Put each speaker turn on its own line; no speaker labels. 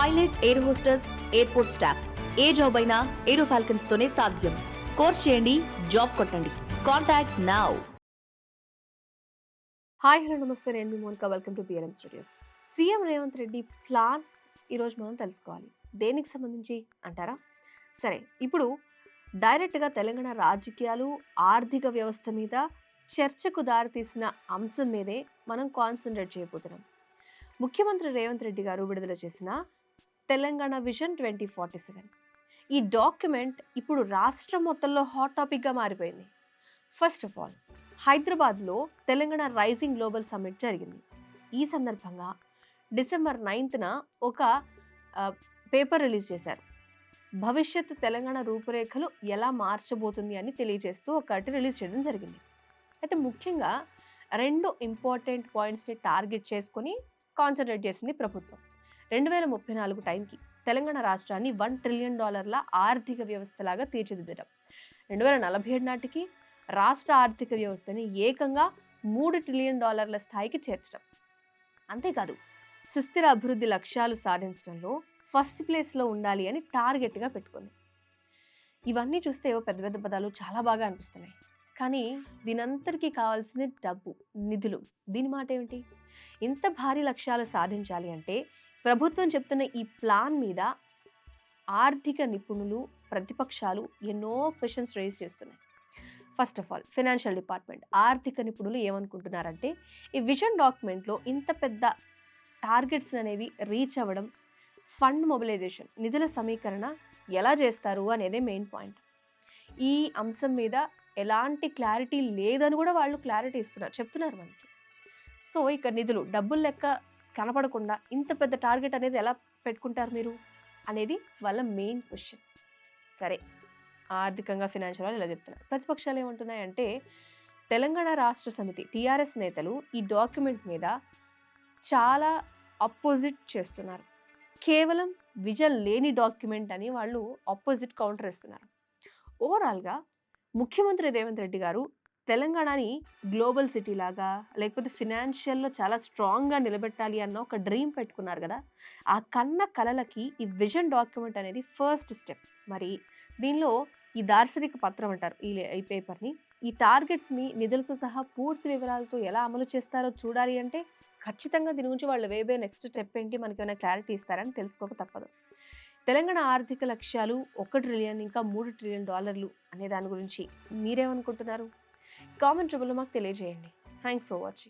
Pilot, air hostess, airport staff, ఏ job అయినా aero falcons తోనే సాధ్యం. కోర్స్ చేయండి, జాబ్ కొట్టండి. Contact now.
హాయ్ హలో నమస్తే, నేను మీ Monika. Welcome to BRM studios. CM Revanth Reddy plan ఈరోజు మనం తెలుసుకోవాలి. దేనికి సంబంధించి అంటారా? సరే, ఇప్పుడు డైరెక్ట్గా తెలంగాణ రాజకీయాలు, ఆర్థిక వ్యవస్థ మీద చర్చకు దారితీసిన అంశం మీదే మనం కాన్సన్ట్రేట్ చేయబోతున్నాం. ముఖ్యమంత్రి రేవంత్ రెడ్డి గారు విడుదల చేసిన తెలంగాణ విజన్ 2047, ఈ డాక్యుమెంట్ ఇప్పుడు రాష్ట్రం మొత్తంలో హాట్ టాపిక్గా మారిపోయింది. ఫస్ట్ ఆఫ్ ఆల్, హైదరాబాద్లో తెలంగాణ రైజింగ్ గ్లోబల్ సమ్మిట్ జరిగింది. ఈ సందర్భంగా డిసెంబర్ 9న ఒక పేపర్ రిలీజ్ చేశారు. భవిష్యత్తు తెలంగాణ రూపురేఖలు ఎలా మార్చబోతుంది అని తెలియజేస్తూ ఒకటి రిలీజ్ చేయడం జరిగింది. అయితే ముఖ్యంగా రెండు ఇంపార్టెంట్ పాయింట్స్ని టార్గెట్ చేసుకొని కాన్సన్ట్రేట్ చేసింది ప్రభుత్వం. 2034 టైంకి తెలంగాణ రాష్ట్రాన్ని $1 ట్రిలియన్ ఆర్థిక వ్యవస్థలాగా తీర్చిదిద్దడం, 2047 నాటికి రాష్ట్ర ఆర్థిక వ్యవస్థని ఏకంగా $3 ట్రిలియన్ స్థాయికి చేర్చడం. అంతేకాదు, సుస్థిర అభివృద్ధి లక్ష్యాలు సాధించడంలో ఫస్ట్ ప్లేస్లో ఉండాలి అని టార్గెట్గా పెట్టుకుంది. ఇవన్నీ చూస్తే ఏవో పెద్ద పెద్ద పదాలు చాలా బాగా అనిపిస్తున్నాయి. కానీ దీనంతటికీ కావాల్సింది డబ్బు, నిధులు. దీని మాట ఏమిటి? ఇంత భారీ లక్ష్యాలు సాధించాలి అంటే ప్రభుత్వం చెప్తున్న ఈ ప్లాన్ మీద ఆర్థిక నిపుణులు, ప్రతిపక్షాలు ఎన్నో క్వశ్చన్స్ రైజ్ చేస్తున్నాయి. First of all, financial department, ఆర్థిక నిపుణులు ఏమనుకుంటున్నారంటే ఈ విజన్ డాక్యుమెంట్లో ఇంత పెద్ద టార్గెట్స్ అనేవి రీచ్ అవ్వడం, ఫండ్ మొబిలైజేషన్, నిధుల సమీకరణ ఎలా చేస్తారు అనేదే మెయిన్ పాయింట్. ఈ అంశం మీద ఎలాంటి క్లారిటీ లేదని కూడా వాళ్ళు క్లారిటీ ఇస్తున్నారు, చెప్తున్నారు మనకి. సో ఇక నిధులు, డబ్బులు లెక్క కనపడకుండా ఇంత పెద్ద టార్గెట్ అనేది ఎలా పెట్టుకుంటారు మీరు అనేది వాళ్ళ మెయిన్ క్వశ్చన్. సరే, ఆర్థికంగా ఫైనాన్షియల్ వాళ్ళు ఇలా చెప్తున్నారు. ప్రతిపక్షాలు ఏమంటున్నాయంటే తెలంగాణ రాష్ట్ర సమితి, టీఆర్ఎస్ నేతలు ఈ డాక్యుమెంట్ మీద చాలా అపోజిట్ చేస్తున్నారు. కేవలం విజన్ లేని డాక్యుమెంట్ అని వాళ్ళు ఆపోజిట్ కౌంటర్ ఇస్తున్నారు. ఓవరాల్గా ముఖ్యమంత్రి రేవంత్ రెడ్డి గారు తెలంగాణని గ్లోబల్ సిటీ లాగా, లేకపోతే ఫినాన్షియల్లో చాలా స్ట్రాంగ్గా నిలబెట్టాలి అన్న ఒక డ్రీమ్ పెట్టుకున్నారు కదా. ఆ కన్న కలలకి ఈ విజన్ డాక్యుమెంట్ అనేది ఫస్ట్ స్టెప్. మరి దీనిలో ఈ దార్శనిక పత్రం అంటారు ఈ పేపర్ని, ఈ టార్గెట్స్ని నిధులతో సహా పూర్తి వివరాలతో ఎలా అమలు చేస్తారో చూడాలి అంటే ఖచ్చితంగా దీని గురించి వాళ్ళు వేయబోయే నెక్స్ట్ స్టెప్ ఏంటి, మనకి ఏమైనా క్లారిటీ ఇస్తారని తెలుసుకోక తప్పదు. తెలంగాణ ఆర్థిక లక్ష్యాలు $1 ట్రిలియన్, ఇంకా $3 ట్రిలియన్ అనే దాని గురించి మీరేమనుకుంటున్నారు? కామెంట్ రూపంలో మాకు తెలియజేయండి. Thanks for watching.